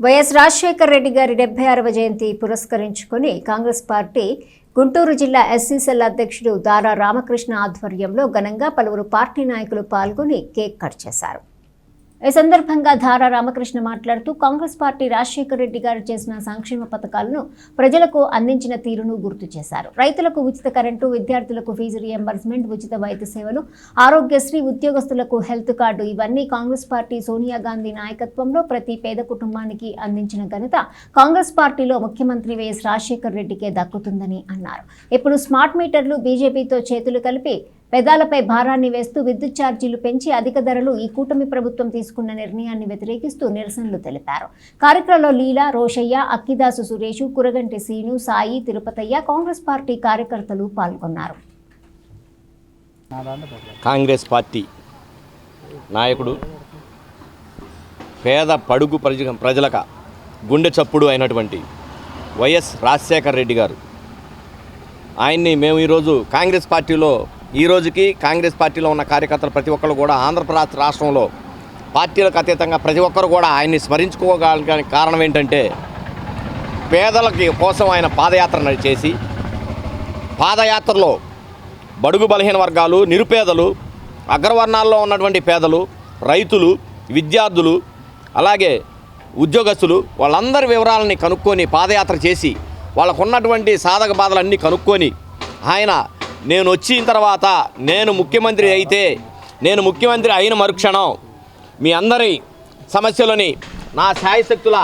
YS Rajasekhar Reddy గారి 76వ జయంతి పురస్కరించుకొని Congress party Guntur జిల్లా ఎస్సీ సెల్ అధ్యక్షుడు దారా రామకృష్ణ ఆధ్వర్యంలో ఘనంగా పలువురు పార్టీ నాయకులు పాల్గొని కేక్ కట్ చేశారు. ఈ సందర్భంగా దారా రామకృష్ణ మాట్లాడుతూ కాంగ్రెస్ పార్టీ రాజశేఖర్ రెడ్డి గారు చేసిన సంక్షేమ పథకాలను ప్రజలకు అందించిన తీరును గుర్తు చేశారు. రైతులకు ఉచిత కరెంటు, విద్యార్థులకు ఫీజు రియంబర్స్మెంట్, ఉచిత వైద్య సేవలు, ఆరోగ్యశ్రీ, ఉద్యోగస్తులకు హెల్త్ కార్డు ఇవన్నీ కాంగ్రెస్ పార్టీ సోనియా గాంధీ నాయకత్వంలో ప్రతి పేద కుటుంబానికి అందించిన ఘనత కాంగ్రెస్ పార్టీలో ముఖ్యమంత్రి వైఎస్ రాజశేఖర్ రెడ్డికే దక్కుతుందని అన్నారు. ఇప్పుడు స్మార్ట్ మీటర్లు బీజేపీతో చేతులు కలిపి పెదాలపై భారాన్ని వేస్తూ విద్యుత్ ఛార్జీలు పెంచి అధిక ధరలు ఈ కూటమి ప్రభుత్వం తీసుకున్న నిర్ణయాన్ని వ్యతిరేకిస్తూ నిరసనలు తెలిపారు. కార్యక్రమంలో లీలా, రోషయ్య, అక్కిదాసు సురేష్, కురగంటి సీను, సాయి, తిరుపతయ్య కాంగ్రెస్ పార్టీ కార్యకర్తలు పాల్గొన్నారు. కాంగ్రెస్ పార్టీ నాయకుడు పేద పడుగు ప్రజలక గుండె చప్పుడు అయినటువంటి వైఎస్ రాజశేఖర్ రెడ్డి గారు, ఆయన్ని మేము ఈరోజు కాంగ్రెస్ పార్టీలో ఈ రోజుకి కాంగ్రెస్ పార్టీలో ఉన్న కార్యకర్తలు ప్రతి ఒక్కరు కూడా ఆంధ్రప్రదేశ్ రాష్ట్రంలో పార్టీలకు అతీతంగా ప్రతి ఒక్కరు కూడా ఆయన్ని స్మరించుకోగలగడానికి కారణం ఏంటంటే, పేదలకి కోసం ఆయన పాదయాత్ర చేసి పాదయాత్రలో బడుగు బలహీన వర్గాలు, నిరుపేదలు, అగ్రవర్ణాల్లో ఉన్నటువంటి పేదలు, రైతులు, విద్యార్థులు, అలాగే ఉద్యోగస్తులు వాళ్ళందరి వివరాలని కనుక్కొని పాదయాత్ర చేసి వాళ్ళకున్నటువంటి సాధక బాధలన్నీ కనుక్కొని ఆయన నేను వచ్చిన తర్వాత నేను ముఖ్యమంత్రి అయిన మరుక్షణం మీ అందరి సమస్యలని నా శాయశక్తులా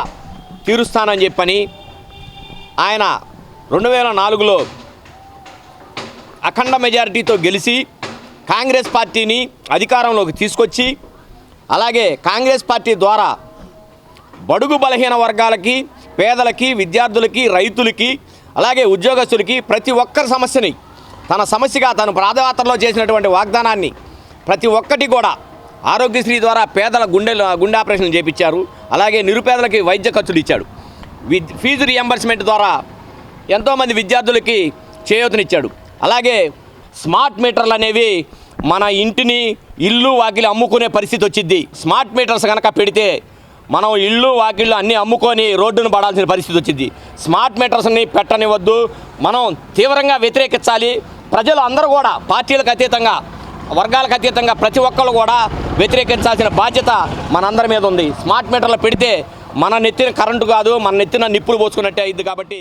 తీరుస్తానని చెప్పని ఆయన 2004లో అఖండ మెజారిటీతో గెలిచి కాంగ్రెస్ పార్టీని అధికారంలోకి తీసుకొచ్చి, అలాగే కాంగ్రెస్ పార్టీ ద్వారా బడుగు బలహీన వర్గాలకి, పేదలకి, విద్యార్థులకి, రైతులకి, అలాగే ఉద్యోగస్తులకి ప్రతి ఒక్కరి సమస్యని తన సమస్యగా తను పాదయాత్రలో చేసినటువంటి వాగ్దానాన్ని ప్రతి ఒక్కటి కూడా ఆరోగ్యశ్రీ ద్వారా పేదల గుండె ఆపరేషన్లు చేయించారు. అలాగే నిరుపేదలకి వైద్య ఖర్చులు ఇచ్చాడు. ఫీజు రియంబర్స్మెంట్ ద్వారా ఎంతోమంది విద్యార్థులకి చేయూతనిచ్చాడు. అలాగే స్మార్ట్ మీటర్లు అనేవి మన ఇంటిని ఇల్లు వాకిలి అమ్ముకునే పరిస్థితి వచ్చింది. స్మార్ట్ మీటర్స్ కనుక పెడితే మనం ఇళ్ళు వాకిళ్ళు అన్నీ అమ్ముకొని రోడ్డును పడాల్సిన పరిస్థితి వచ్చింది. స్మార్ట్ మీటర్స్ని పెట్టనివద్దు, మనం తీవ్రంగా వ్యతిరేకించాలి. ప్రజలు అందరూ కూడా పార్టీలకు అతీతంగా, వర్గాలకు అతీతంగా ప్రతి ఒక్కరు కూడా వ్యతిరేకించాల్సిన బాధ్యత మనందరి మీద ఉంది. స్మార్ట్ మీటర్లు పెడితే మన నెత్తిన కరెంటు కాదు, మన నెత్తిన నిప్పులు పోసుకున్నట్టే అయింది. కాబట్టి